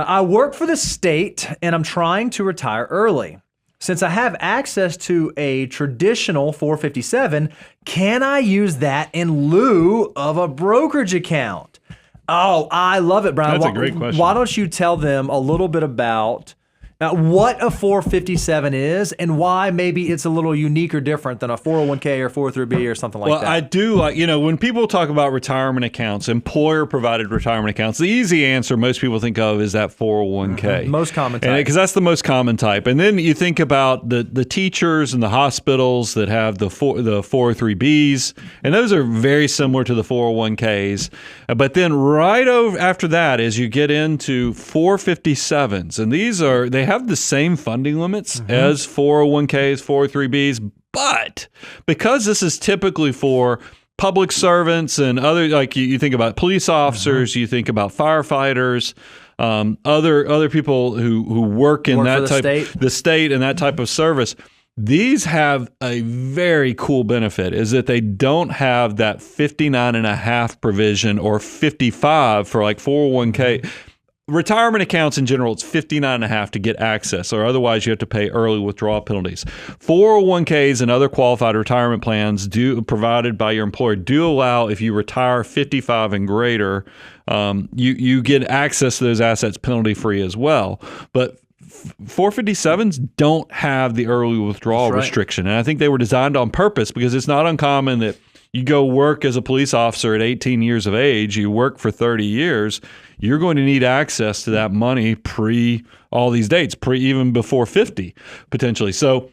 I work for the state and I'm trying to retire early. Since I have access to a traditional 457, can I use that in lieu of a brokerage account? Oh, I love it, Brian. That's a great question. Why don't you tell them a little bit about what a 457 is and why maybe it's a little unique or different than a 401k or 403b or something like that. Well, I do like, when people talk about retirement accounts, employer-provided retirement accounts, the easy answer most people think of is that 401k. Mm-hmm. Most common type. Because that's the most common type. And then you think about the teachers and the hospitals that have the 403bs, and those are very similar to the 401ks. But then right after that is you get into 457s, and they have the same funding limits as 401ks, 403bs, but because this is typically for public servants and other, like you think about police officers, you think about firefighters, other people who work in that type, the state and that type of service. These have a very cool benefit is that they don't have that 59.5 provision or 55 for like 401k. Retirement accounts in general, it's 59.5 to get access, or otherwise you have to pay early withdrawal penalties. 401ks and other qualified retirement plans provided by your employer do allow, if you retire 55 and greater, you get access to those assets penalty free as well. But 457s don't have the early withdrawal restriction, and I think they were designed on purpose because it's not uncommon that you go work as a police officer at 18 years of age, you work for 30 years, you're going to need access to that money pre all these dates, even before 50 potentially. So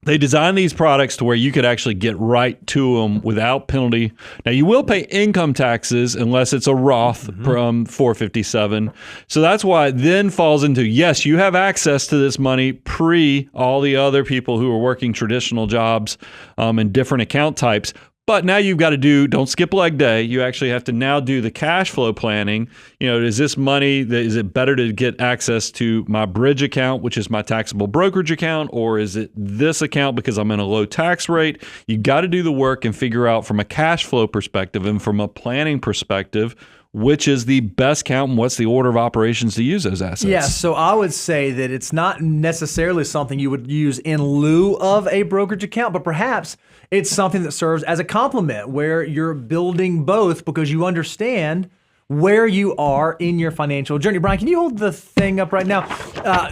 they designed these products to where you could actually get right to them without penalty. Now, you will pay income taxes unless it's a Roth from 457. So that's why it then falls into, yes, you have access to this money pre all the other people who are working traditional jobs and different account types. But now you've got to don't skip leg day. You actually have to now do the cash flow planning. Is this money, is it better to get access to my bridge account, which is my taxable brokerage account, or is it this account because I'm in a low tax rate? You got to do the work and figure out from a cash flow perspective and from a planning perspective, which is the best count and what's the order of operations to use those assets. Yeah, so I would say that it's not necessarily something you would use in lieu of a brokerage account, but perhaps it's something that serves as a complement where you're building both because you understand where you are in your financial journey. Brian, can you hold the thing up right now?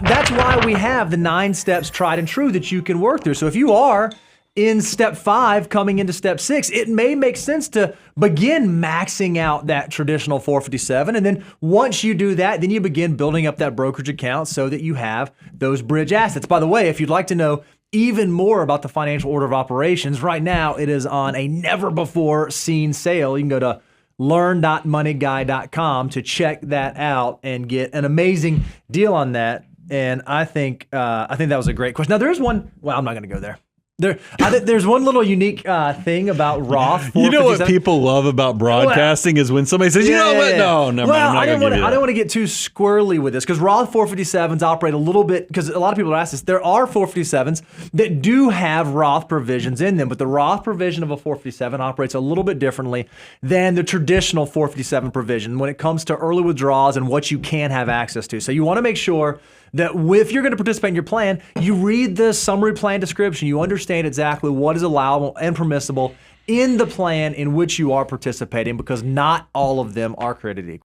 That's why we have the 9 steps tried and true that you can work through. So if you are in step 5 coming into step 6, it may make sense to begin maxing out that traditional 457. And then once you do that, then you begin building up that brokerage account so that you have those bridge assets. By the way, if you'd like to know even more about the financial order of operations, right now it is on a never before seen sale. You can go to learn.moneyguy.com to check that out and get an amazing deal on that. And I think that was a great question. Now there's one, well, I'm not going to go there. There's one little unique thing about Roth. You know what people love about broadcasting is when somebody says, what? No, never mind. I don't want to get too squirrely with this because Roth 457s operate a little bit, because a lot of people are asked this. There are 457s that do have Roth provisions in them, but the Roth provision of a 457 operates a little bit differently than the traditional 457 provision when it comes to early withdrawals and what you can have access to. So you want to make sure that if you're going to participate in your plan, you read the summary plan description. You understand exactly what is allowable and permissible in the plan in which you are participating, because not all of them are created equal.